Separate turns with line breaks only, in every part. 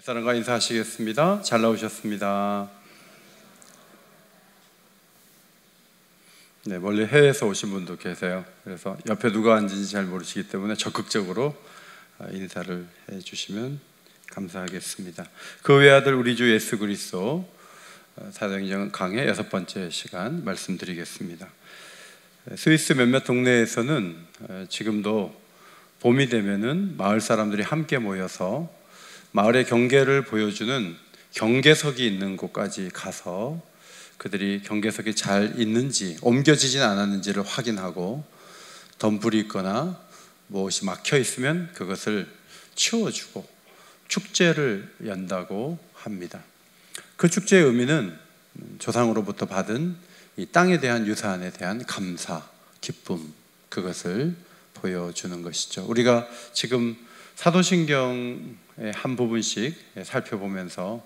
사람과 인사하시겠습니다. 잘 나오셨습니다. 네, 멀리 해외에서 오신 분도 계세요. 그래서 옆에 누가 앉은지 잘 모르시기 때문에 적극적으로 인사를 해주시면 감사하겠습니다. 그 외아들 우리 주 예수 그리스도 사도행전 강의 6번째 시간 말씀드리겠습니다. 스위스 몇몇 동네에서는 지금도 봄이 되면은 마을 사람들이 함께 모여서 마을의 경계를 보여주는 경계석이 있는 곳까지 가서 그들이 경계석이 잘 있는지, 옮겨지진 않았는지를 확인하고 덤불이 있거나 무엇이 막혀 있으면 그것을 치워주고 축제를 연다고 합니다. 그 축제의 의미는 조상으로부터 받은 이 땅에 대한 유산에 대한 감사, 기쁨, 그것을 보여주는 것이죠. 우리가 지금 사도신경의 한 부분씩 살펴보면서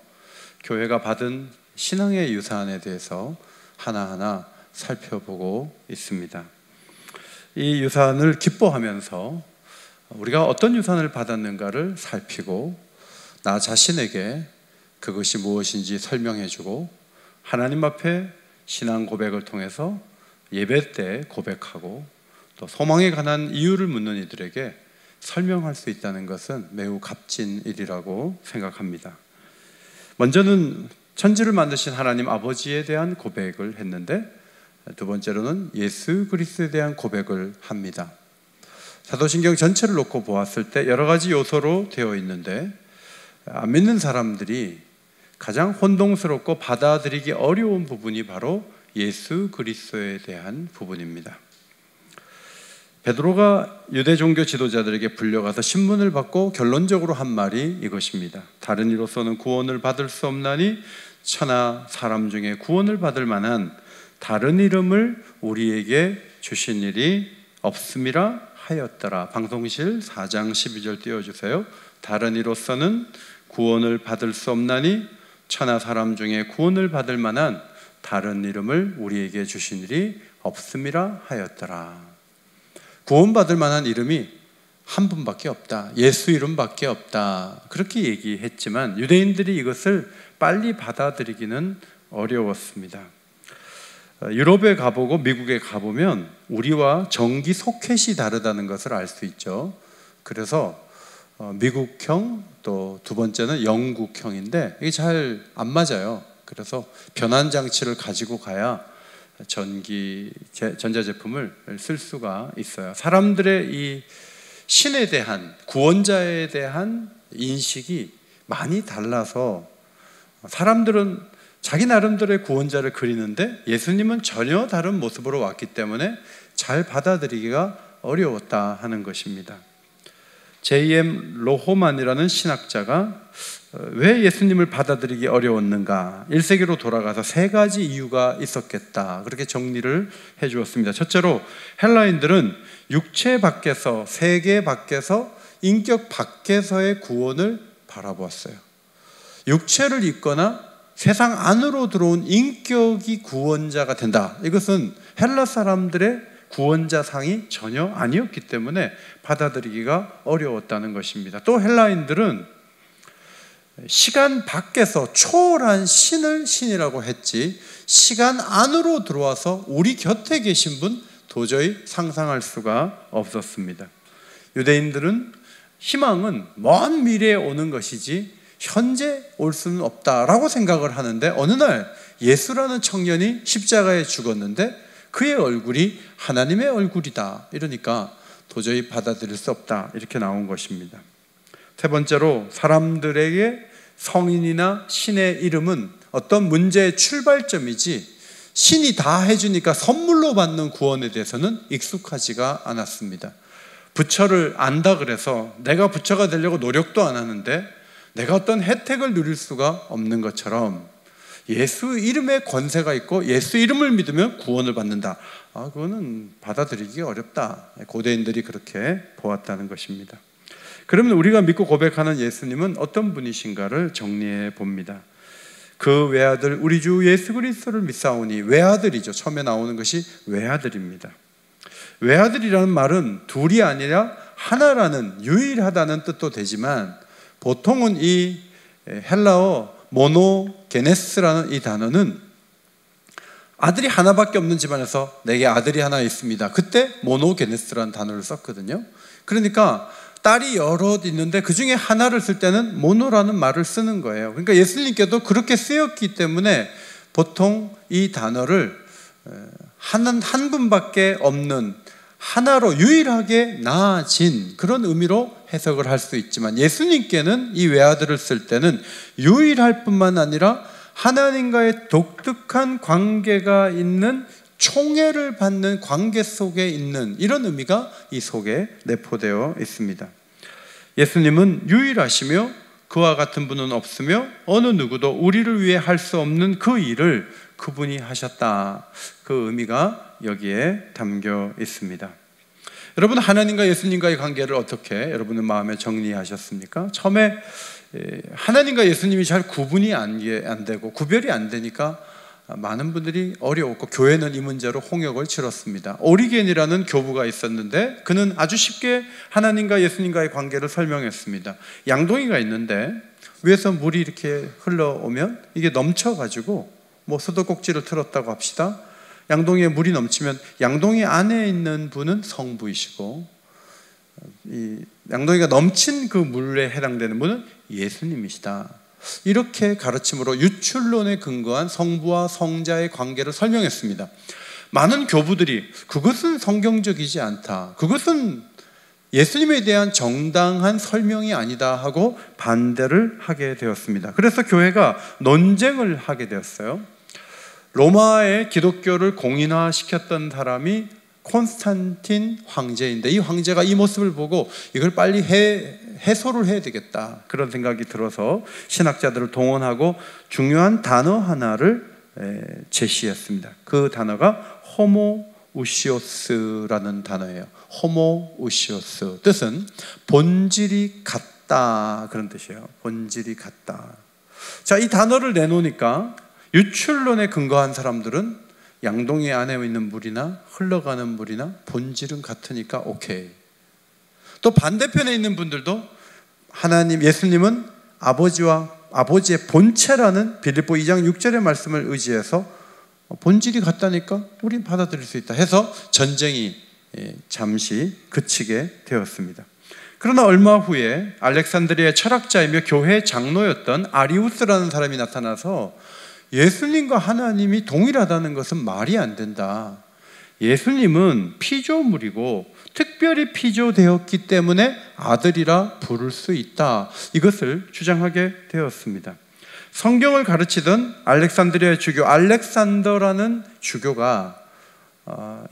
교회가 받은 신앙의 유산에 대해서 하나하나 살펴보고 있습니다. 이 유산을 기뻐하면서 우리가 어떤 유산을 받았는가를 살피고 나 자신에게 그것이 무엇인지 설명해주고 하나님 앞에 신앙 고백을 통해서 예배 때 고백하고 또 소망에 관한 이유를 묻는 이들에게 설명할 수 있다는 것은 매우 값진 일이라고 생각합니다. 먼저는 천지를 만드신 하나님 아버지에 대한 고백을 했는데 두 번째로는 예수 그리스도에 대한 고백을 합니다. 사도신경 전체를 놓고 보았을 때 여러 가지 요소로 되어 있는데 안 믿는 사람들이 가장 혼동스럽고 받아들이기 어려운 부분이 바로 예수 그리스도에 대한 부분입니다. 베드로가 유대 종교 지도자들에게 불려가서 신문을 받고 결론적으로 한 말이 이것입니다. 다른 이로서는 구원을 받을 수 없나니 천하 사람 중에 구원을 받을 만한 다른 이름을 우리에게 주신 일이 없음이라 하였더라. 방송실 4장 12절 띄워주세요. 다른 이로서는 구원을 받을 수 없나니 천하 사람 중에 구원을 받을 만한 다른 이름을 우리에게 주신 일이 없음이라 하였더라. 구원받을 만한 이름이 한 분밖에 없다. 예수 이름밖에 없다. 그렇게 얘기했지만 유대인들이 이것을 빨리 받아들이기는 어려웠습니다. 유럽에 가보고 미국에 가보면 우리와 정기 소켓이 다르다는 것을 알 수 있죠. 그래서 미국형 또 두 번째는 영국형인데 이게 잘 안 맞아요. 그래서 변환장치를 가지고 가야 전자제품을 쓸 수가 있어요. 사람들의 이 신에 대한, 구원자에 대한 인식이 많이 달라서 사람들은 자기 나름대로의 구원자를 그리는데 예수님은 전혀 다른 모습으로 왔기 때문에 잘 받아들이기가 어려웠다 하는 것입니다. J.M. 로호만이라는 신학자가 왜 예수님을 받아들이기 어려웠는가, 1세기로 돌아가서 3가지 이유가 있었겠다, 그렇게 정리를 해 주었습니다. 첫째로 헬라인들은 육체 밖에서, 세계 밖에서, 인격 밖에서의 구원을 바라보았어요. 육체를 입거나 세상 안으로 들어온 인격이 구원자가 된다, 이것은 헬라 사람들의 구원자상이 전혀 아니었기 때문에 받아들이기가 어려웠다는 것입니다. 또 헬라인들은 시간 밖에서 초월한 신을 신이라고 했지 시간 안으로 들어와서 우리 곁에 계신 분 도저히 상상할 수가 없었습니다. 유대인들은 희망은 먼 미래에 오는 것이지 현재 올 수는 없다라고 생각을 하는데 어느 날 예수라는 청년이 십자가에 죽었는데 그의 얼굴이 하나님의 얼굴이다, 이러니까 도저히 받아들일 수 없다, 이렇게 나온 것입니다. 세 번째로 사람들에게 성인이나 신의 이름은 어떤 문제의 출발점이지 신이 다 해주니까 선물로 받는 구원에 대해서는 익숙하지가 않았습니다. 부처를 안다 그래서 내가 부처가 되려고 노력도 안 하는데 내가 어떤 혜택을 누릴 수가 없는 것처럼 예수 이름에 권세가 있고 예수 이름을 믿으면 구원을 받는다, 그거는 받아들이기 어렵다. 고대인들이 그렇게 보았다는 것입니다. 그러면 우리가 믿고 고백하는 예수님은 어떤 분이신가를 정리해 봅니다. 그 외아들 우리 주 예수 그리스도를 믿사오니, 외아들이죠. 처음에 나오는 것이 외아들입니다. 외아들이라는 말은 둘이 아니라 하나라는, 유일하다는 뜻도 되지만 보통은 이 헬라어 모노게네스라는 이 단어는 아들이 하나밖에 없는 집안에서 내게 아들이 하나 있습니다. 그때 모노게네스라는 단어를 썼거든요. 그러니까 딸이 여럿 있는데 그 중에 하나를 쓸 때는 모노라는 말을 쓰는 거예요. 그러니까 예수님께도 그렇게 쓰였기 때문에 보통 이 단어를 한 분밖에 없는 하나로 유일하게 낳아진 그런 의미로 해석을 할 수 있지만, 예수님께는 이 외아들을 쓸 때는 유일할 뿐만 아니라 하나님과의 독특한 관계가 있는, 총애를 받는 관계 속에 있는 이런 의미가 이 속에 내포되어 있습니다. 예수님은 유일하시며 그와 같은 분은 없으며 어느 누구도 우리를 위해 할 수 없는 그 일을 그분이 하셨다. 그 의미가 여기에 담겨 있습니다. 여러분, 하나님과 예수님과의 관계를 어떻게 여러분은 마음에 정리하셨습니까? 처음에 하나님과 예수님이 잘 구분이 안 되고 구별이 안 되니까 많은 분들이 어려웠고, 교회는 이 문제로 홍역을 치렀습니다. 오리겐이라는 교부가 있었는데 그는 아주 쉽게 하나님과 예수님과의 관계를 설명했습니다. 양동이가 있는데 위에서 물이 이렇게 흘러오면 이게 넘쳐가지고 수도꼭지를 틀었다고 합시다. 양동이에 물이 넘치면 양동이 안에 있는 분은 성부이시고, 이 양동이가 넘친 그 물에 해당되는 분은 예수님이시다. 이렇게 가르침으로 유출론에 근거한 성부와 성자의 관계를 설명했습니다. 많은 교부들이 그것은 성경적이지 않다, 그것은 예수님에 대한 정당한 설명이 아니다 하고 반대를 하게 되었습니다. 그래서 교회가 논쟁을 하게 되었어요. 로마의 기독교를 공인화시켰던 사람이 콘스탄틴 황제인데, 이 황제가 이 모습을 보고 이걸 빨리 해소를 해야 되겠다, 그런 생각이 들어서 신학자들을 동원하고 중요한 단어 하나를 제시했습니다. 그 단어가 호모우시오스라는 단어예요. 호모우시오스 뜻은 본질이 같다, 그런 뜻이에요. 본질이 같다. 자, 이 단어를 내놓으니까 유출론에 근거한 사람들은 양동이 안에 있는 물이나 흘러가는 물이나 본질은 같으니까 오케이. 또 반대편에 있는 분들도 하나님, 예수님은 아버지의 본체라는 빌립보 2장 6절의 말씀을 의지해서 본질이 같다니까 우린 받아들일 수 있다 해서 전쟁이 잠시 그치게 되었습니다. 그러나 얼마 후에 알렉산드리아의 철학자이며 교회 장로였던 아리우스라는 사람이 나타나서 예수님과 하나님이 동일하다는 것은 말이 안 된다. 예수님은 피조물이고 특별히 피조되었기 때문에 아들이라 부를 수 있다. 이것을 주장하게 되었습니다. 성경을 가르치던 알렉산드리아의 주교 알렉산더라는 주교가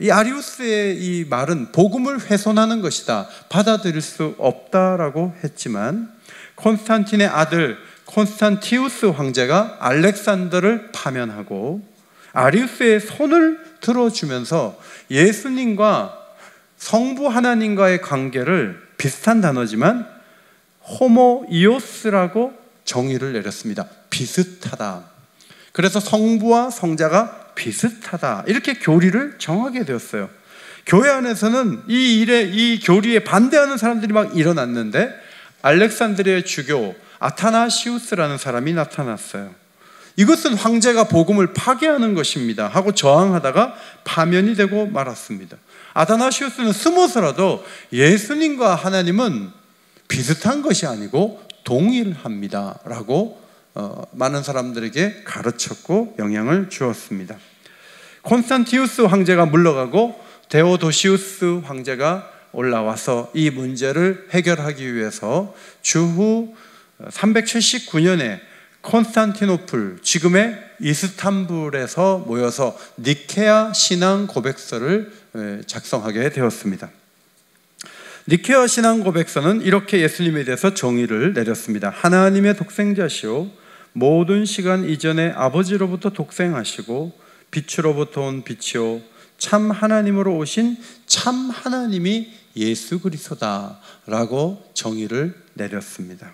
이 아리우스의 이 말은 복음을 훼손하는 것이다, 받아들일 수 없다라고 했지만, 콘스탄틴의 아들 콘스탄티우스 황제가 알렉산더를 파면하고 아리우스의 손을 들어주면서 예수님과 성부 하나님과의 관계를 비슷한 단어지만 호모이오스라고 정의를 내렸습니다. 비슷하다. 그래서 성부와 성자가 비슷하다, 이렇게 교리를 정하게 되었어요. 교회 안에서는 이 교리에 반대하는 사람들이 막 일어났는데, 알렉산드리아의 주교 아타나시우스라는 사람이 나타났어요. 이것은 황제가 복음을 파괴하는 것입니다 하고 저항하다가 파면이 되고 말았습니다. 아타나시우스는 숨어서라도 예수님과 하나님은 비슷한 것이 아니고 동일합니다 라고 많은 사람들에게 가르쳤고 영향을 주었습니다. 콘스탄티우스 황제가 물러가고 데오도시우스 황제가 올라와서 이 문제를 해결하기 위해서 주후 379년에 콘스탄티노플, 지금의 이스탄불에서 모여서 니케아 신앙 고백서를 작성하게 되었습니다. 니케아 신앙 고백서는 이렇게 예수님에 대해서 정의를 내렸습니다. 하나님의 독생자시오, 모든 시간 이전에 아버지로부터 독생하시고 빛으로부터 온 빛이요 참 하나님으로 오신 참 하나님이 예수 그리스도다 라고 정의를 내렸습니다.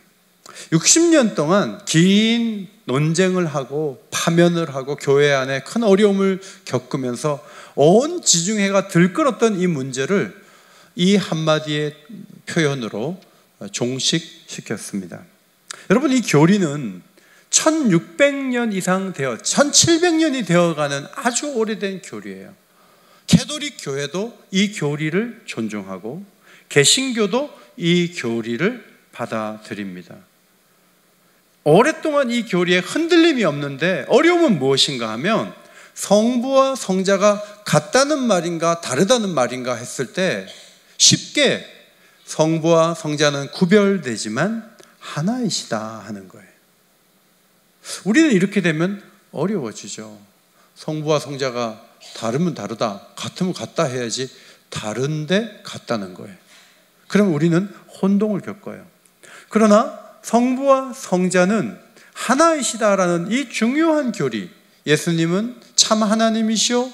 60년 동안 긴 논쟁을 하고 파면을 하고 교회 안에 큰 어려움을 겪으면서 온 지중해가 들끓었던 이 문제를 이 한마디의 표현으로 종식시켰습니다. 여러분, 이 교리는 1600년 이상 1700년이 되어가는 아주 오래된 교리예요. 캐톨릭 교회도 이 교리를 존중하고 개신교도 이 교리를 받아들입니다. 오랫동안 이 교리에 흔들림이 없는데 어려움은 무엇인가 하면 성부와 성자가 같다는 말인가 다르다는 말인가 했을 때 쉽게 성부와 성자는 구별되지만 하나이시다 하는 거예요. 우리는 이렇게 되면 어려워지죠. 성부와 성자가 다르면 다르다, 같으면 같다 해야지 다른데 같다는 거예요. 그럼 우리는 혼동을 겪어요. 그러나 성부와 성자는 하나이시다라는 이 중요한 교리, 예수님은 참 하나님이시오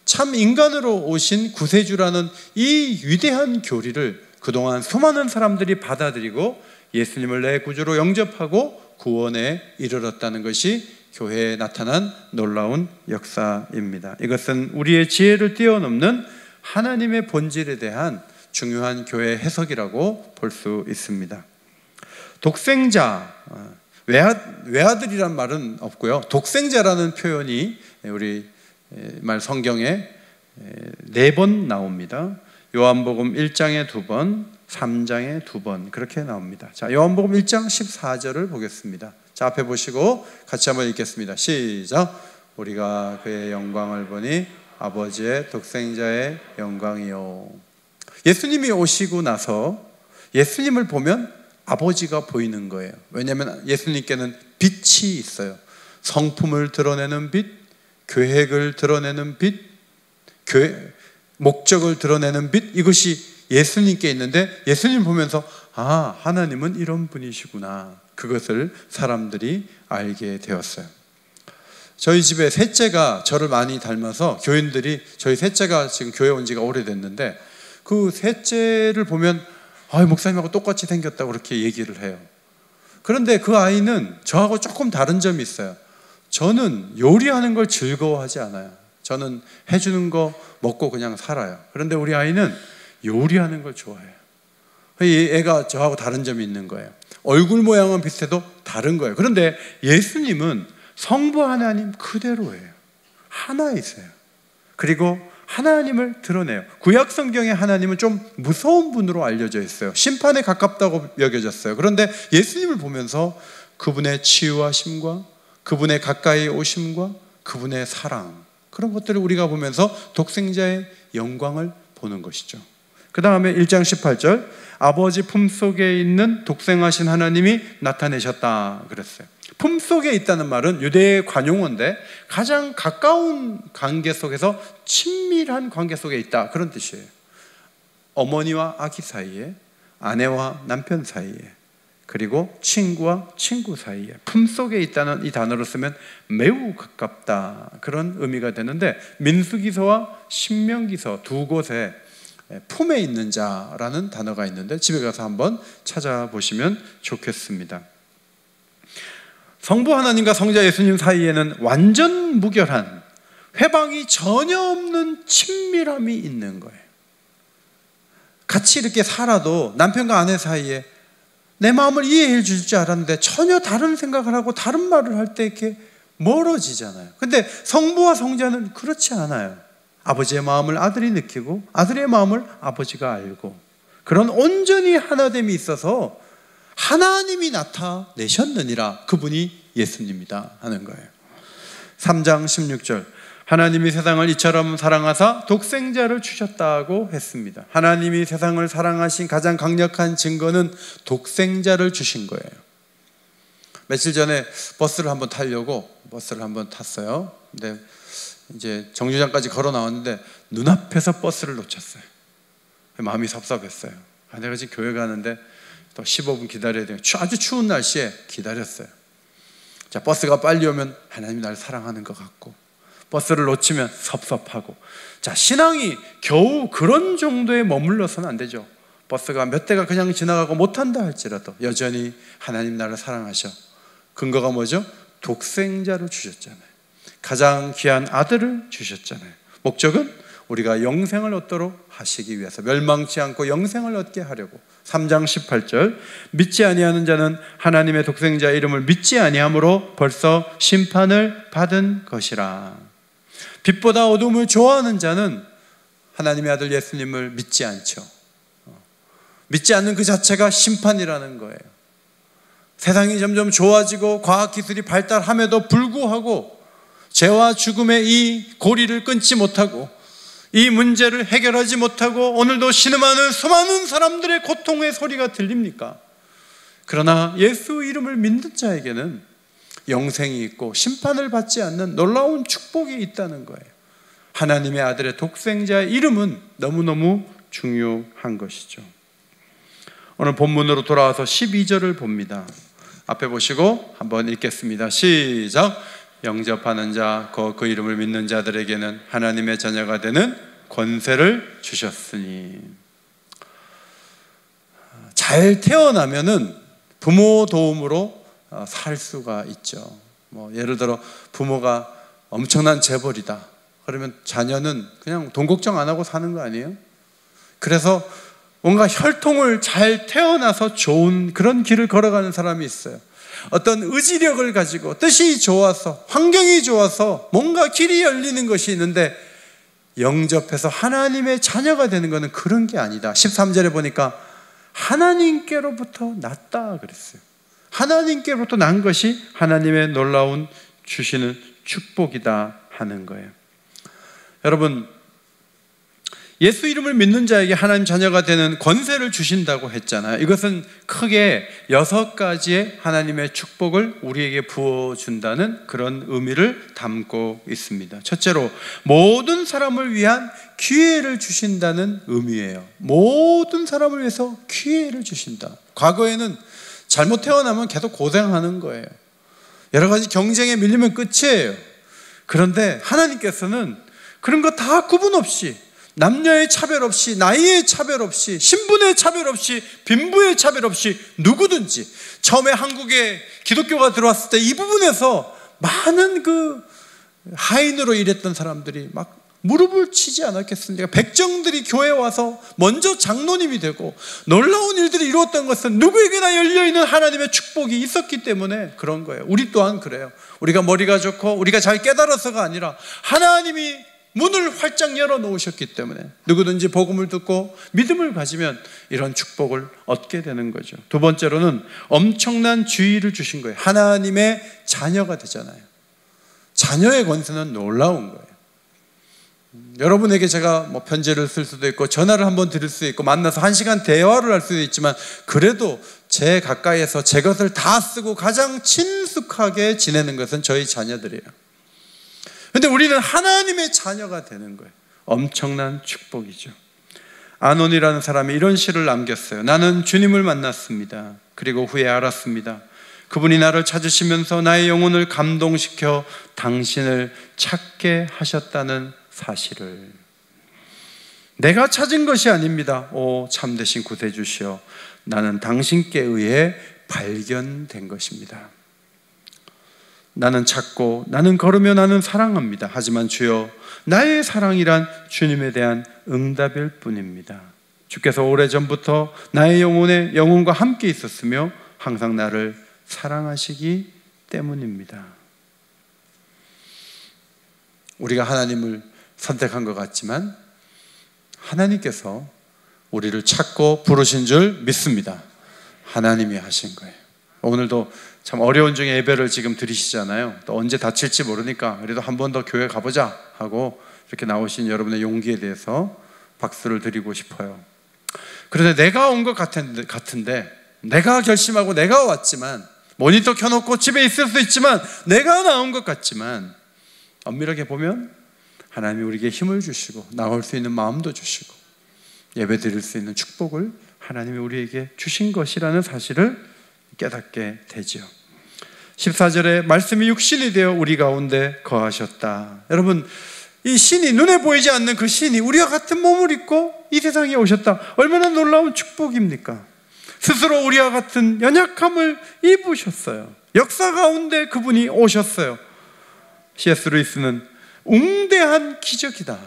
참 인간으로 오신 구세주라는 이 위대한 교리를 그동안 수많은 사람들이 받아들이고 예수님을 내 구주로 영접하고 구원에 이르렀다는 것이 교회에 나타난 놀라운 역사입니다. 이것은 우리의 지혜를 뛰어넘는 하나님의 본질에 대한 중요한 교회 해석이라고 볼 수 있습니다. 독생자, 외아들이란 말은 없고요. 독생자라는 표현이 우리 말 성경에 4번 나옵니다. 요한복음 1장에 2번, 3장에 2번 그렇게 나옵니다. 자, 요한복음 1장 14절을 보겠습니다. 자, 앞에 보시고 같이 한번 읽겠습니다. 시작. 우리가 그의 영광을 보니 아버지의 독생자의 영광이요. 예수님이 오시고 나서 예수님을 보면 아버지가 보이는 거예요. 왜냐하면 예수님께는 빛이 있어요. 성품을 드러내는 빛, 계획을 드러내는 빛, 목적을 드러내는 빛, 이것이 예수님께 있는데 예수님 보면서 아, 하나님은 이런 분이시구나, 그것을 사람들이 알게 되었어요. 저희 집에 셋째가 저를 많이 닮아서 교인들이, 저희 셋째가 지금 교회 온 지가 오래됐는데 그 셋째를 보면 아, 목사님하고 똑같이 생겼다고 그렇게 얘기를 해요. 그런데 그 아이는 저하고 조금 다른 점이 있어요. 저는 요리하는 걸 즐거워하지 않아요. 저는 해주는 거 먹고 그냥 살아요. 그런데 우리 아이는 요리하는 걸 좋아해요. 이 애가 저하고 다른 점이 있는 거예요. 얼굴 모양은 비슷해도 다른 거예요. 그런데 예수님은 성부 하나님 그대로예요. 하나이세요. 그리고 하나님을 드러내요. 구약 성경의 하나님은 좀 무서운 분으로 알려져 있어요. 심판에 가깝다고 여겨졌어요. 그런데 예수님을 보면서 그분의 치유하심과 그분의 가까이 오심과 그분의 사랑, 그런 것들을 우리가 보면서 독생자의 영광을 보는 것이죠. 그 다음에 1장 18절, 아버지 품속에 있는 독생하신 하나님이 나타내셨다 그랬어요. 품속에 있다는 말은 유대의 관용어인데 가장 가까운 관계 속에서 친밀한 관계 속에 있다, 그런 뜻이에요. 어머니와 아기 사이에, 아내와 남편 사이에, 그리고 친구와 친구 사이에 품속에 있다는 이 단어를 쓰면 매우 가깝다, 그런 의미가 되는데 민수기서와 신명기서 두 곳에 품에 있는 자라는 단어가 있는데 집에 가서 한번 찾아보시면 좋겠습니다. 성부 하나님과 성자 예수님 사이에는 완전 무결한, 회방이 전혀 없는 친밀함이 있는 거예요. 같이 이렇게 살아도 남편과 아내 사이에 내 마음을 이해해 줄 줄 알았는데 전혀 다른 생각을 하고 다른 말을 할 때 이렇게 멀어지잖아요. 근데 성부와 성자는 그렇지 않아요. 아버지의 마음을 아들이 느끼고 아들의 마음을 아버지가 알고, 그런 온전히 하나됨이 있어서 하나님이 나타내셨느니라, 그분이 예수님이다 하는 거예요. 3장 16절, 하나님이 세상을 이처럼 사랑하사 독생자를 주셨다고 했습니다. 하나님이 세상을 사랑하신 가장 강력한 증거는 독생자를 주신 거예요. 며칠 전에 버스를 한번 탔어요. 근데 이제 정류장까지 걸어 나왔는데 눈앞에서 버스를 놓쳤어요. 마음이 섭섭했어요. 내가 지금 교회 가는데 또 15분 기다려야 돼요. 아주 추운 날씨에 기다렸어요. 자, 버스가 빨리 오면 하나님이 나를 사랑하는 것 같고, 버스를 놓치면 섭섭하고. 자, 신앙이 겨우 그런 정도에 머물러서는 안 되죠. 버스가 몇 대가 그냥 지나가고 못한다 할지라도 여전히 하나님 나를 사랑하셔. 근거가 뭐죠? 독생자를 주셨잖아요. 가장 귀한 아들을 주셨잖아요. 목적은 우리가 영생을 얻도록 하시기 위해서, 멸망치 않고 영생을 얻게 하려고. 3장 18절, 믿지 아니하는 자는 하나님의 독생자의 이름을 믿지 아니함으로 벌써 심판을 받은 것이라. 빛보다 어둠을 좋아하는 자는 하나님의 아들 예수님을 믿지 않죠. 믿지 않는 그 자체가 심판이라는 거예요. 세상이 점점 좋아지고 과학기술이 발달함에도 불구하고 죄와 죽음의 이 고리를 끊지 못하고 이 문제를 해결하지 못하고 오늘도 신음하는 수많은 사람들의 고통의 소리가 들립니까? 그러나 예수 이름을 믿는 자에게는 영생이 있고 심판을 받지 않는 놀라운 축복이 있다는 거예요. 하나님의 아들의 독생자의 이름은 너무너무 중요한 것이죠. 오늘 본문으로 돌아와서 12절을 봅니다. 앞에 보시고 한번 읽겠습니다. 시작. 영접하는 자, 그 이름을 믿는 자들에게는 하나님의 자녀가 되는 권세를 주셨으니. 잘 태어나면은 부모 도움으로 살 수가 있죠. 예를 들어 부모가 엄청난 재벌이다. 그러면 자녀는 그냥 돈 걱정 안 하고 사는 거 아니에요? 그래서 뭔가 혈통을 잘 태어나서 좋은 그런 길을 걸어가는 사람이 있어요. 어떤 의지력을 가지고 뜻이 좋아서 환경이 좋아서 뭔가 길이 열리는 것이 있는데 영접해서 하나님의 자녀가 되는 것은 그런 게 아니다. 13절에 보니까 하나님께로부터 났다 그랬어요. 하나님께로부터 난 것이 하나님의 놀라운 주시는 축복이다 하는 거예요. 여러분, 예수 이름을 믿는 자에게 하나님 자녀가 되는 권세를 주신다고 했잖아요. 이것은 크게 6가지의 하나님의 축복을 우리에게 부어준다는 그런 의미를 담고 있습니다. 첫째로, 모든 사람을 위한 기회를 주신다는 의미예요. 모든 사람을 위해서 기회를 주신다. 과거에는 잘못 태어나면 계속 고생하는 거예요. 여러 가지 경쟁에 밀리면 끝이에요. 그런데 하나님께서는 그런 거 다 구분 없이, 남녀의 차별 없이, 나이의 차별 없이, 신분의 차별 없이, 빈부의 차별 없이 누구든지, 처음에 한국에 기독교가 들어왔을 때 이 부분에서 많은 그 하인으로 일했던 사람들이 막 무릎을 치지 않았겠습니까? 백정들이 교회에 와서 먼저 장로님이 되고 놀라운 일들이 이루었던 것은 누구에게나 열려있는 하나님의 축복이 있었기 때문에 그런 거예요. 우리 또한 그래요. 우리가 머리가 좋고 우리가 잘 깨달아서가 아니라 하나님이 문을 활짝 열어놓으셨기 때문에 누구든지 복음을 듣고 믿음을 가지면 이런 축복을 얻게 되는 거죠. 두 번째로는 엄청난 지위를 주신 거예요. 하나님의 자녀가 되잖아요. 자녀의 권세는 놀라운 거예요. 여러분에게 제가 편지를 쓸 수도 있고 전화를 한번 드릴 수 있고 만나서 1시간 대화를 할 수도 있지만 그래도 제 가까이에서 제 것을 다 쓰고 가장 친숙하게 지내는 것은 저희 자녀들이에요. 그런데 우리는 하나님의 자녀가 되는 거예요. 엄청난 축복이죠. 아논이라는 사람이 이런 시를 남겼어요. 나는 주님을 만났습니다. 그리고 후에 알았습니다. 그분이 나를 찾으시면서 나의 영혼을 감동시켜 당신을 찾게 하셨다는 사실을. 내가 찾은 것이 아닙니다. 오 참되신 구세주시여, 나는 당신께 의해 발견된 것입니다. 나는 찾고 나는 걸으며 나는 사랑합니다. 하지만 주여, 나의 사랑이란 주님에 대한 응답일 뿐입니다. 주께서 오래전부터 나의 영혼과 함께 있었으며 항상 나를 사랑하시기 때문입니다. 우리가 하나님을 선택한 것 같지만 하나님께서 우리를 찾고 부르신 줄 믿습니다. 하나님이 하신 거예요. 오늘도 참 어려운 중에 예배를 지금 드리시잖아요. 또 언제 다칠지 모르니까 그래도 한 번 더 교회 가보자 하고 이렇게 나오신 여러분의 용기에 대해서 박수를 드리고 싶어요. 그런데 내가 온 것 같은데 내가 결심하고 내가 왔지만, 모니터 켜놓고 집에 있을 수 있지만 내가 나온 것 같지만, 엄밀하게 보면 하나님이 우리에게 힘을 주시고 나올 수 있는 마음도 주시고 예배 드릴 수 있는 축복을 하나님이 우리에게 주신 것이라는 사실을 깨닫게 되죠. 14절에 말씀이 육신이 되어 우리 가운데 거하셨다. 여러분, 이 신이, 눈에 보이지 않는 그 신이 우리와 같은 몸을 입고 이 세상에 오셨다. 얼마나 놀라운 축복입니까? 스스로 우리와 같은 연약함을 입으셨어요. 역사 가운데 그분이 오셨어요. C.S. 루이스는 웅대한 기적이다.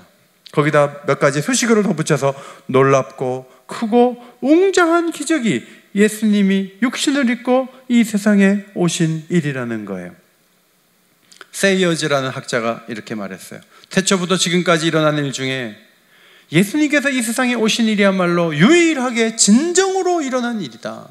거기다 몇 가지 수식어를 덧붙여서 놀랍고 크고 웅장한 기적이 예수님이 육신을 입고 이 세상에 오신 일이라는 거예요. 세이어즈라는 학자가 이렇게 말했어요. 태초부터 지금까지 일어난 일 중에 예수님께서 이 세상에 오신 일이야말로 유일하게 진정으로 일어난 일이다.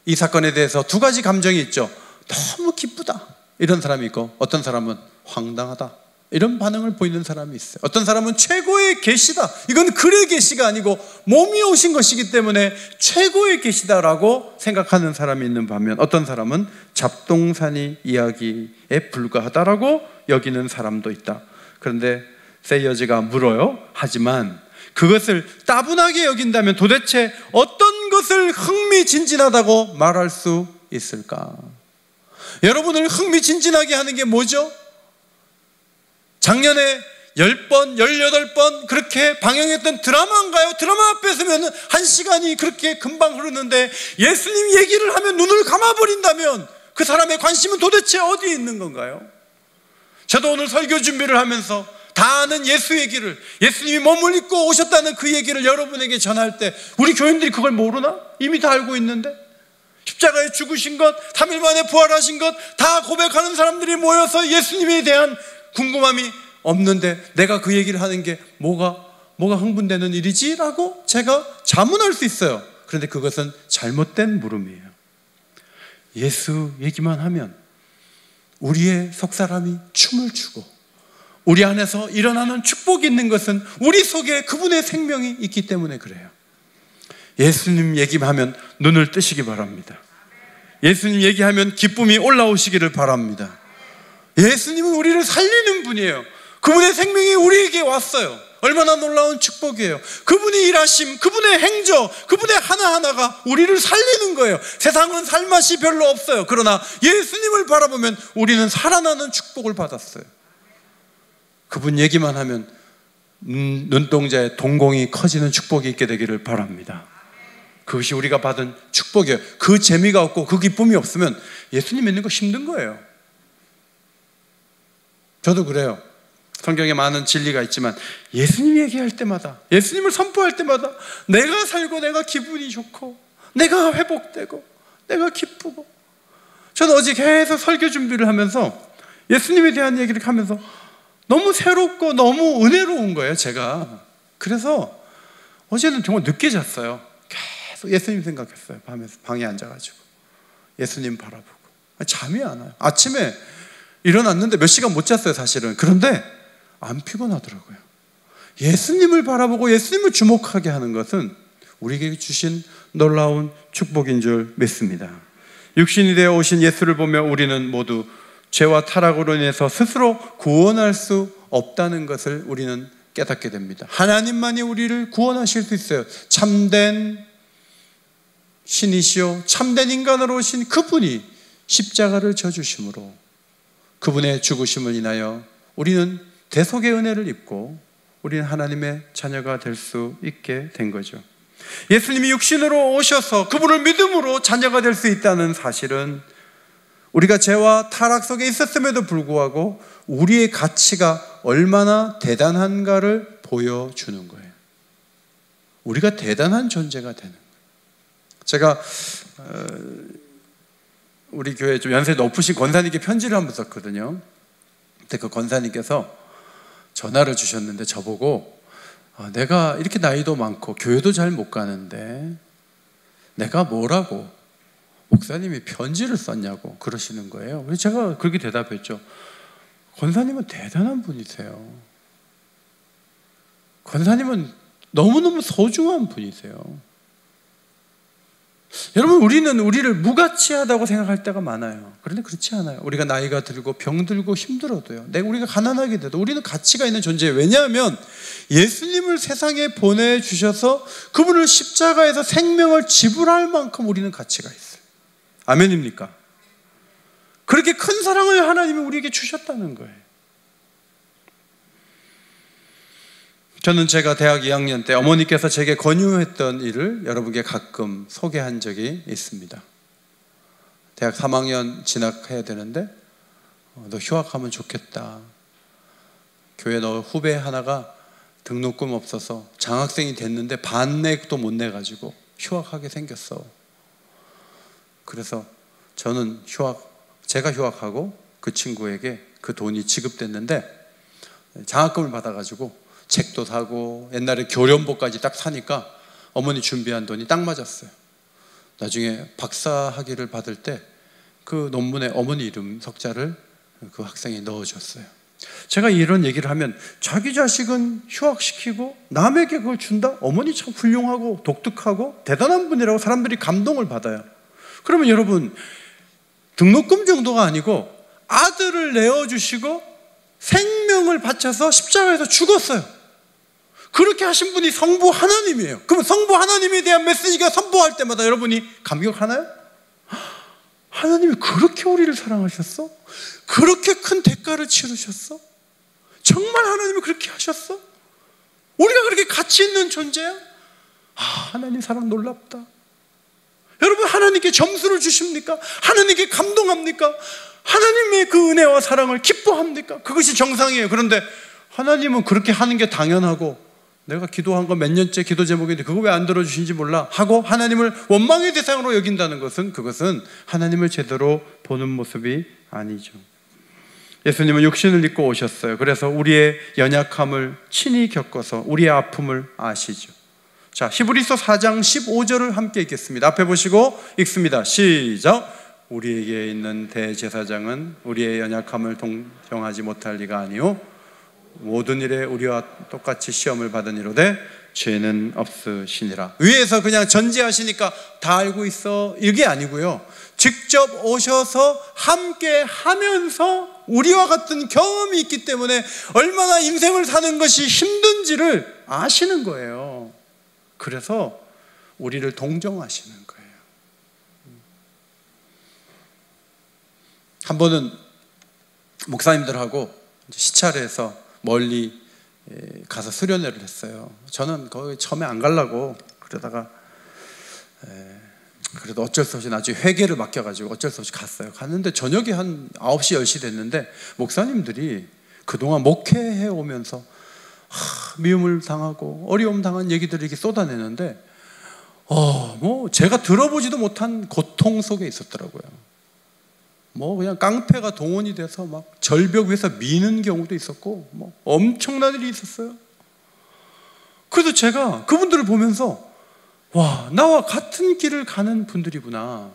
이 사건에 대해서 두 가지 감정이 있죠. 너무 기쁘다, 이런 사람이 있고, 어떤 사람은 황당하다, 이런 반응을 보이는 사람이 있어요. 어떤 사람은 최고의 계시다, 이건 글의 계시가 아니고 몸이 오신 것이기 때문에 최고의 계시다라고 생각하는 사람이 있는 반면, 어떤 사람은 잡동사니 이야기에 불과하다라고 여기는 사람도 있다. 그런데 세이어즈가 물어요. 하지만 그것을 따분하게 여긴다면 도대체 어떤 것을 흥미진진하다고 말할 수 있을까? 여러분을 흥미진진하게 하는 게 뭐죠? 작년에 10번, 18번 그렇게 방영했던 드라마인가요? 드라마 앞에 서면 1시간이 그렇게 금방 흐르는데 예수님 얘기를 하면 눈을 감아버린다면 그 사람의 관심은 도대체 어디에 있는 건가요? 저도 오늘 설교 준비를 하면서 다 아는 예수 얘기를, 예수님이 몸을 입고 오셨다는 그 얘기를 여러분에게 전할 때 우리 교인들이 그걸 모르나? 이미 다 알고 있는데, 십자가에 죽으신 것, 3일 만에 부활하신 것 다 고백하는 사람들이 모여서 예수님에 대한 궁금함이 없는데 내가 그 얘기를 하는 게 뭐가 흥분되는 일이지? 라고 제가 자문할 수 있어요. 그런데 그것은 잘못된 물음이에요. 예수 얘기만 하면 우리의 속사람이 춤을 추고 우리 안에서 일어나는 축복이 있는 것은 우리 속에 그분의 생명이 있기 때문에 그래요. 예수님 얘기하면 눈을 뜨시기 바랍니다. 예수님 얘기하면 기쁨이 올라오시기를 바랍니다. 예수님은 우리를 살리는 분이에요. 그분의 생명이 우리에게 왔어요. 얼마나 놀라운 축복이에요. 그분이 일하심, 그분의 행적, 그분의 하나하나가 우리를 살리는 거예요. 세상은 살맛이 별로 없어요. 그러나 예수님을 바라보면 우리는 살아나는 축복을 받았어요. 그분 얘기만 하면 눈동자의 동공이 커지는 축복이 있게 되기를 바랍니다. 그것이 우리가 받은 축복이에요. 그 재미가 없고 그 기쁨이 없으면 예수님 믿는 거 힘든 거예요. 저도 그래요. 성경에 많은 진리가 있지만 예수님 얘기할 때마다, 예수님을 선포할 때마다 내가 살고 내가 기분이 좋고 내가 회복되고 내가 기쁘고, 저는 어제 계속 설교 준비를 하면서 예수님에 대한 얘기를 하면서 너무 새롭고 너무 은혜로운 거예요, 제가. 그래서 어제는 정말 늦게 잤어요. 계속 예수님 생각했어요. 방에 앉아가지고 예수님 바라보고 잠이 안 와요. 아침에 일어났는데 몇 시간 못 잤어요, 사실은. 그런데 안 피곤하더라고요. 예수님을 바라보고 예수님을 주목하게 하는 것은 우리에게 주신 놀라운 축복인 줄 믿습니다. 육신이 되어 오신 예수를 보며 우리는 모두 죄와 타락으로 인해서 스스로 구원할 수 없다는 것을 우리는 깨닫게 됩니다. 하나님만이 우리를 구원하실 수 있어요. 참된 신이시오 참된 인간으로 오신 그분이 십자가를 져주심으로, 그분의 죽으심을 인하여 우리는 대속의 은혜를 입고 우리는 하나님의 자녀가 될 수 있게 된 거죠. 예수님이 육신으로 오셔서 그분을 믿음으로 자녀가 될 수 있다는 사실은 우리가 죄와 타락 속에 있었음에도 불구하고 우리의 가치가 얼마나 대단한가를 보여주는 거예요. 우리가 대단한 존재가 되는 거예요. 제가 우리 교회 좀 연세 높으신 권사님께 편지를 한번 썼거든요. 그때 그 권사님께서 전화를 주셨는데 저보고 내가 이렇게 나이도 많고 교회도 잘 못 가는데 내가 뭐라고 목사님이 편지를 썼냐고 그러시는 거예요. 그래서 제가 그렇게 대답했죠. 권사님은 대단한 분이세요. 권사님은 너무너무 소중한 분이세요. 여러분, 우리는 우리를 무가치하다고 생각할 때가 많아요. 그런데 그렇지 않아요. 우리가 나이가 들고 병들고 힘들어도요, 우리가 가난하게 돼도 우리는 가치가 있는 존재예요. 왜냐하면 예수님을 세상에 보내주셔서 그분을 십자가에서 생명을 지불할 만큼 우리는 가치가 있어요. 아멘입니까? 그렇게 큰 사랑을 하나님이 우리에게 주셨다는 거예요. 저는 제가 대학 2학년 때 어머니께서 제게 권유했던 일을 여러분께 가끔 소개한 적이 있습니다. 대학 3학년 진학해야 되는데 너 휴학하면 좋겠다. 교회 너 후배 하나가 등록금 없어서 장학생이 됐는데 반내도 못 내가지고 휴학하게 생겼어. 그래서 저는 제가 휴학하고 그 친구에게 그 돈이 지급됐는데 장학금을 받아가지고 책도 사고 옛날에 교련복까지 딱 사니까 어머니 준비한 돈이 딱 맞았어요. 나중에 박사학위를 받을 때 그 논문에 어머니 이름 석자를 그 학생이 넣어줬어요. 제가 이런 얘기를 하면 자기 자식은 휴학시키고 남에게 그걸 준다? 어머니 참 훌륭하고 독특하고 대단한 분이라고 사람들이 감동을 받아요. 그러면 여러분, 등록금 정도가 아니고 아들을 내어주시고 생명을 바쳐서 십자가에서 죽었어요. 그렇게 하신 분이 성부 하나님이에요. 그럼 성부 하나님에 대한 메시지가 선포할 때마다 여러분이 감격하나요? 하나님이 그렇게 우리를 사랑하셨어? 그렇게 큰 대가를 치르셨어? 정말 하나님이 그렇게 하셨어? 우리가 그렇게 가치 있는 존재야? 하나님 사랑 놀랍다. 여러분, 하나님께 점수를 주십니까? 하나님께 감동합니까? 하나님의 그 은혜와 사랑을 기뻐합니까? 그것이 정상이에요. 그런데 하나님은 그렇게 하는 게 당연하고, 내가 기도한 거 몇 년째 기도 제목인데 그거 왜 안 들어주신지 몰라 하고 하나님을 원망의 대상으로 여긴다는 것은, 그것은 하나님을 제대로 보는 모습이 아니죠. 예수님은 육신을 입고 오셨어요. 그래서 우리의 연약함을 친히 겪어서 우리의 아픔을 아시죠. 자, 히브리서 4장 15절을 함께 읽겠습니다. 앞에 보시고 읽습니다. 시작. 우리에게 있는 대제사장은 우리의 연약함을 동정하지 못할 리가 아니요 모든 일에 우리와 똑같이 시험을 받은 이로되 죄는 없으시니라. 위에서 그냥 전제하시니까 다 알고 있어 이게 아니고요, 직접 오셔서 함께 하면서 우리와 같은 경험이 있기 때문에 얼마나 인생을 사는 것이 힘든지를 아시는 거예요. 그래서 우리를 동정하시는 거예요. 한 번은 목사님들하고 시차를 해서 멀리 가서 수련회를 했어요. 저는 거기 처음에 안 가려고 그러다가 그래도 어쩔 수 없이 나중에 회계를 맡겨가지고 어쩔 수 없이 갔어요. 갔는데 저녁에 한 9시 10시 됐는데 목사님들이 그동안 목회해 오면서 미움을 당하고 어려움 당한 얘기들을 이렇게 쏟아내는데 뭐 제가 들어보지도 못한 고통 속에 있었더라고요. 뭐 그냥 깡패가 동원이 돼서 막 절벽 위에서 미는 경우도 있었고 뭐 엄청난 일이 있었어요. 그래서 제가 그분들을 보면서 와, 나와 같은 길을 가는 분들이구나.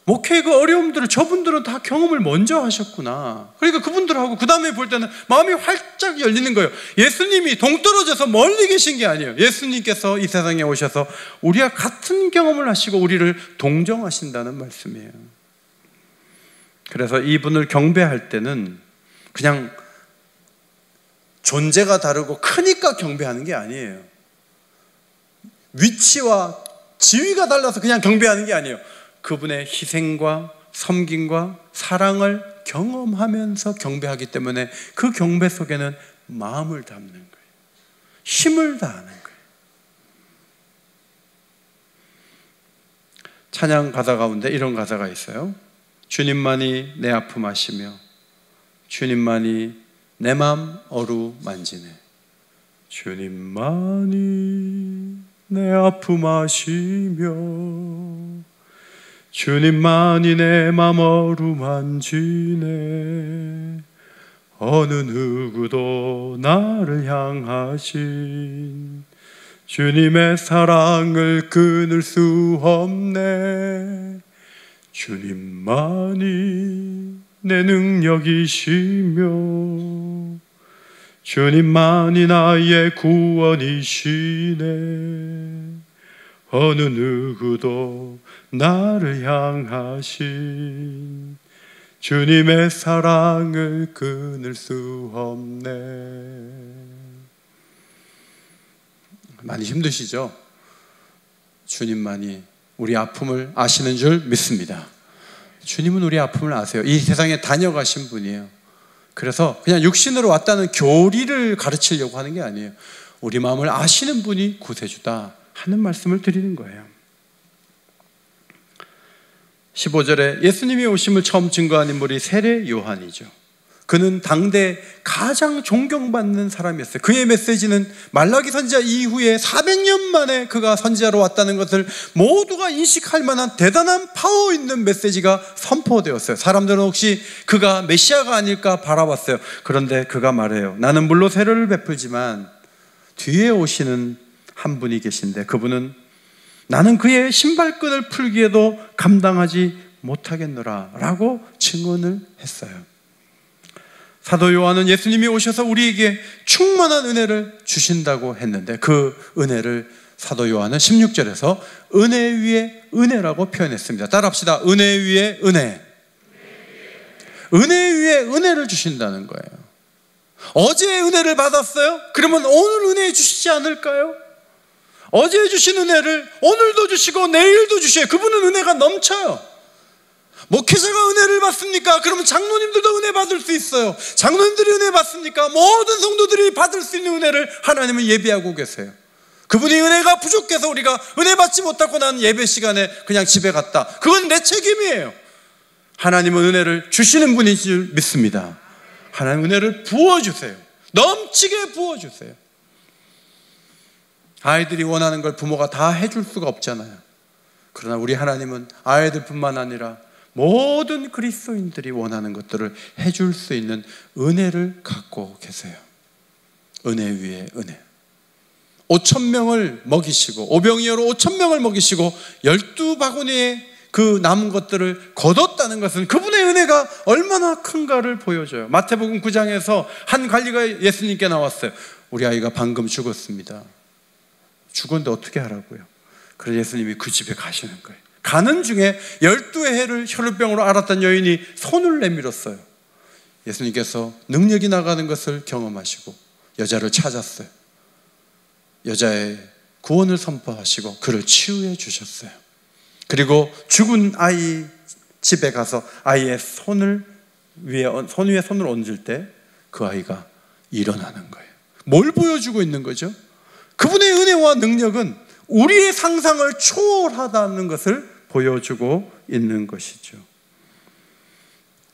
목회의 그 어려움들을 저분들은 다 경험을 먼저 하셨구나. 그러니까 그분들하고 그 다음에 볼 때는 마음이 활짝 열리는 거예요. 예수님이 동떨어져서 멀리 계신 게 아니에요. 예수님께서 이 세상에 오셔서 우리와 같은 경험을 하시고 우리를 동정하신다는 말씀이에요. 그래서 이분을 경배할 때는 그냥 존재가 다르고 크니까 경배하는 게 아니에요. 위치와 지위가 달라서 그냥 경배하는 게 아니에요. 그분의 희생과 섬김과 사랑을 경험하면서 경배하기 때문에 그 경배 속에는 마음을 담는 거예요. 힘을 다하는 거예요. 찬양 가사 가운데 이런 가사가 있어요. 주님만이 내 아픔 아시며 주님만이 내 맘 어루만지네. 주님만이 내 아픔 아시며 주님만이 내 맘 어루만지네. 어느 누구도 나를 향하신 주님의 사랑을 끊을 수 없네. 주님만이 내 능력이시며 주님만이 나의 구원이시네. 어느 누구도 나를 향하신 주님의 사랑을 끊을 수 없네. 많이 힘드시죠? 주님만이 우리 아픔을 아시는 줄 믿습니다. 주님은 우리 아픔을 아세요. 이 세상에 다녀가신 분이에요. 그래서 그냥 육신으로 왔다는 교리를 가르치려고 하는 게 아니에요. 우리 마음을 아시는 분이 구세주다 하는 말씀을 드리는 거예요. 15절에 예수님이 오심을 처음 증거한 인물이 세례 요한이죠. 그는 당대 가장 존경받는 사람이었어요. 그의 메시지는 말라기 선지자 이후에 400년 만에 그가 선지자로 왔다는 것을 모두가 인식할 만한 대단한 파워 있는 메시지가 선포되었어요. 사람들은 혹시 그가 메시아가 아닐까 바라봤어요. 그런데 그가 말해요. 나는 물로 세례를 베풀지만 뒤에 오시는 한 분이 계신데 그분은 나는 그의 신발끈을 풀기에도 감당하지 못하겠노라 라고 증언을 했어요. 사도 요한은 예수님이 오셔서 우리에게 충만한 은혜를 주신다고 했는데 그 은혜를 사도 요한은 16절에서 은혜 위에 은혜라고 표현했습니다. 따라합시다. 은혜 위에 은혜. 은혜 위에 은혜를 주신다는 거예요. 어제 은혜를 받았어요? 그러면 오늘 은혜 주시지 않을까요? 어제 주신 은혜를 오늘도 주시고 내일도 주셔요. 그분은 은혜가 넘쳐요. 목회자가 은혜를 받습니까? 그러면 장로님들도 은혜 받을 수 있어요. 장로님들이 은혜 받습니까? 모든 성도들이 받을 수 있는 은혜를 하나님은 예비하고 계세요. 그분이 은혜가 부족해서 우리가 은혜 받지 못하고 난 예배 시간에 그냥 집에 갔다. 그건 내 책임이에요. 하나님은 은혜를 주시는 분인 줄 믿습니다. 하나님 은혜를 부어주세요. 넘치게 부어주세요. 아이들이 원하는 걸 부모가 다 해줄 수가 없잖아요. 그러나 우리 하나님은 아이들뿐만 아니라 모든 그리스도인들이 원하는 것들을 해줄 수 있는 은혜를 갖고 계세요. 은혜 위에 은혜. 5,000명을 먹이시고 오병이어로 5,000명을 먹이시고 12바구니에 그 남은 것들을 거뒀다는 것은 그분의 은혜가 얼마나 큰가를 보여줘요. 마태복음 9장에서 한 관리가 예수님께 나왔어요. 우리 아이가 방금 죽었습니다. 죽었는데 어떻게 하라고요? 그래서 예수님이 그 집에 가시는 거예요. 가는 중에 12의 해를 혈루병으로 앓았던 여인이 손을 내밀었어요. 예수님께서 능력이 나가는 것을 경험하시고 여자를 찾았어요. 여자의 구원을 선포하시고 그를 치유해 주셨어요. 그리고 죽은 아이 집에 가서 아이의 손 위에 손을 얹을 때 그 아이가 일어나는 거예요. 뭘 보여주고 있는 거죠? 그분의 은혜와 능력은 우리의 상상을 초월하다는 것을 보여주고 있는 것이죠.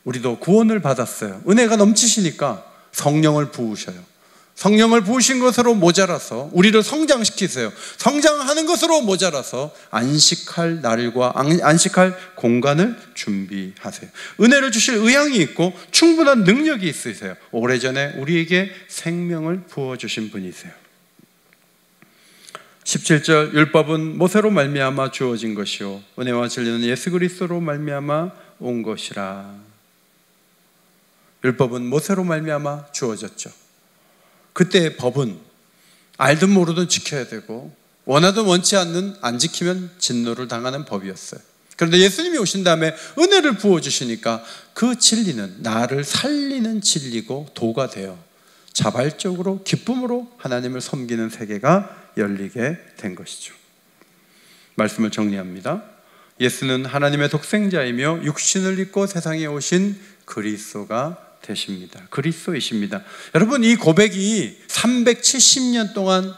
우리도 구원을 받았어요. 은혜가 넘치시니까 성령을 부으셔요. 성령을 부으신 것으로 모자라서 우리를 성장시키세요. 성장하는 것으로 모자라서 안식할 날과 안식할 공간을 준비하세요. 은혜를 주실 의향이 있고 충분한 능력이 있으세요. 오래전에 우리에게 생명을 부어주신 분이세요. 17절 율법은 모세로 말미암아 주어진 것이요 은혜와 진리는 예수 그리스도로 말미암아 온 것이라. 율법은 모세로 말미암아 주어졌죠. 그때의 법은 알든 모르든 지켜야 되고 원하든 원치 않는 안 지키면 진노를 당하는 법이었어요. 그런데 예수님이 오신 다음에 은혜를 부어주시니까 그 진리는 나를 살리는 진리고 도가 되어 자발적으로 기쁨으로 하나님을 섬기는 세계가 열리게 된 것이죠. 말씀을 정리합니다. 예수는 하나님의 독생자이며 육신을 입고 세상에 오신 그리스도가 되십니다. 그리스도이십니다. 여러분, 이 고백이 370년 동안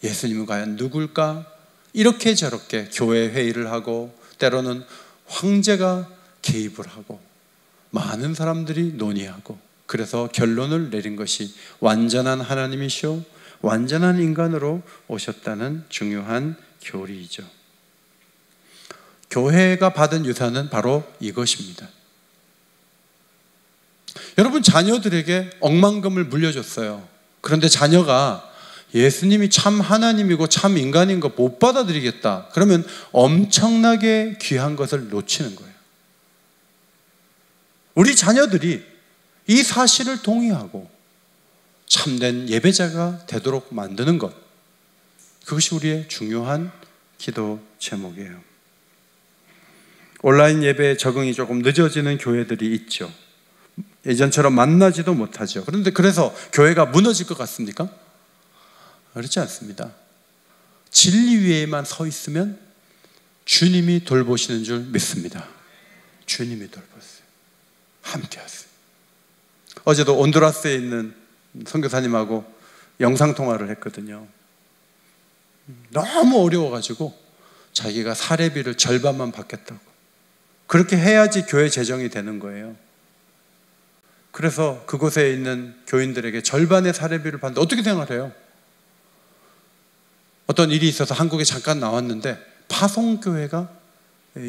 예수님은 과연 누굴까? 이렇게 저렇게 교회 회의를 하고 때로는 황제가 개입을 하고 많은 사람들이 논의하고 그래서 결론을 내린 것이 완전한 하나님이시오 완전한 인간으로 오셨다는 중요한 교리이죠. 교회가 받은 유산은 바로 이것입니다. 여러분, 자녀들에게 억만금을 물려줬어요. 그런데 자녀가 예수님이 참 하나님이고 참 인간인 거 못 받아들이겠다. 그러면 엄청나게 귀한 것을 놓치는 거예요. 우리 자녀들이 이 사실을 동의하고 참된 예배자가 되도록 만드는 것, 그것이 우리의 중요한 기도 제목이에요. 온라인 예배에 적응이 조금 늦어지는 교회들이 있죠. 예전처럼 만나지도 못하죠. 그런데 그래서 교회가 무너질 것 같습니까? 그렇지 않습니다. 진리 위에만 서 있으면 주님이 돌보시는 줄 믿습니다. 주님이 돌보세요. 함께 하세요. 어제도 온두라스에 있는 선교사님하고 영상통화를 했거든요. 너무 어려워가지고 자기가 사례비를 절반만 받겠다고. 그렇게 해야지 교회 재정이 되는 거예요. 그래서 그곳에 있는 교인들에게 절반의 사례비를 받는데 어떻게 생각해요? 어떤 일이 있어서 한국에 잠깐 나왔는데 파송교회가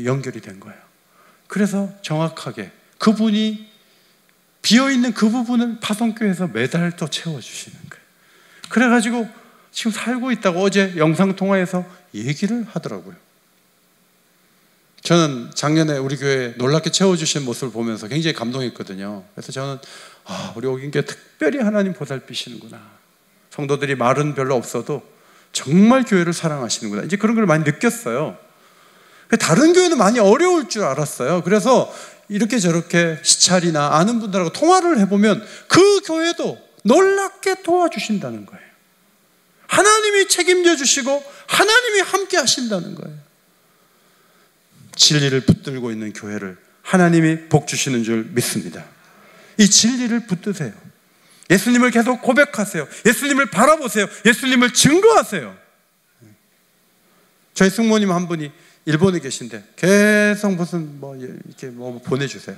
연결이 된 거예요. 그래서 정확하게 그분이 비어있는 그 부분을 파송교회에서 매달 또 채워주시는 거예요. 그래가지고 지금 살고 있다고 어제 영상통화에서 얘기를 하더라고요. 저는 작년에 우리 교회 놀랍게 채워주신 모습을 보면서 굉장히 감동했거든요. 그래서 저는 우리 오긴교회 특별히 하나님 보살피시는구나. 성도들이 말은 별로 없어도 정말 교회를 사랑하시는구나. 이제 그런 걸 많이 느꼈어요. 다른 교회는 많이 어려울 줄 알았어요. 그래서 이렇게 저렇게 시찰이나 아는 분들하고 통화를 해보면 그 교회도 놀랍게 도와주신다는 거예요. 하나님이 책임져 주시고 하나님이 함께 하신다는 거예요. 진리를 붙들고 있는 교회를 하나님이 복 주시는 줄 믿습니다. 이 진리를 붙드세요. 예수님을 계속 고백하세요. 예수님을 바라보세요. 예수님을 증거하세요. 저희 승모님 한 분이 일본에 계신데 계속 무슨 이렇게 보내주세요.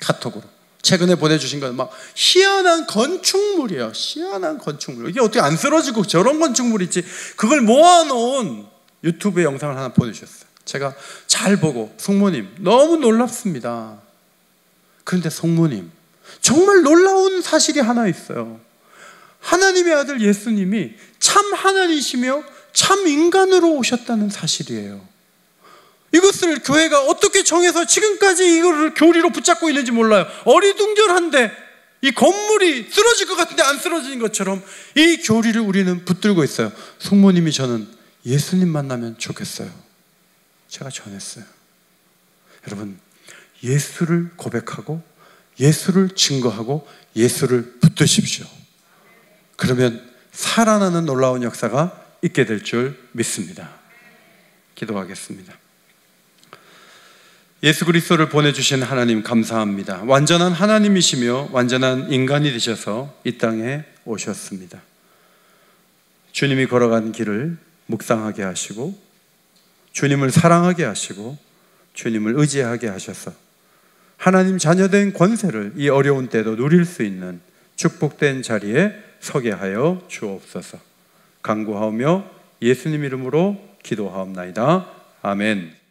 카톡으로. 최근에 보내주신 건 막 희한한 건축물이에요. 희한한 건축물. 이게 어떻게 안 쓰러지고 저런 건축물이 있지. 그걸 모아놓은 유튜브 영상을 하나 보내주셨어요. 제가 잘 보고 성모님 너무 놀랍습니다. 그런데 성모님 정말 놀라운 사실이 하나 있어요. 하나님의 아들 예수님이 참 하나님이시며 참 인간으로 오셨다는 사실이에요. 이것을 교회가 어떻게 정해서 지금까지 이거를 교리로 붙잡고 있는지 몰라요. 어리둥절한데 이 건물이 쓰러질 것 같은데 안 쓰러지는 것처럼 이 교리를 우리는 붙들고 있어요. 성모님이 저는 예수님 만나면 좋겠어요. 제가 전했어요. 여러분, 예수를 고백하고 예수를 증거하고 예수를 붙드십시오. 그러면 살아나는 놀라운 역사가 있게 될 줄 믿습니다. 기도하겠습니다. 예수 그리스도를 보내주신 하나님 감사합니다. 완전한 하나님이시며 완전한 인간이 되셔서 이 땅에 오셨습니다. 주님이 걸어간 길을 묵상하게 하시고 주님을 사랑하게 하시고 주님을 의지하게 하셔서 하나님 자녀된 권세를 이 어려운 때도 누릴 수 있는 축복된 자리에 서게 하여 주옵소서. 간구하오며 예수님 이름으로 기도하옵나이다. 아멘.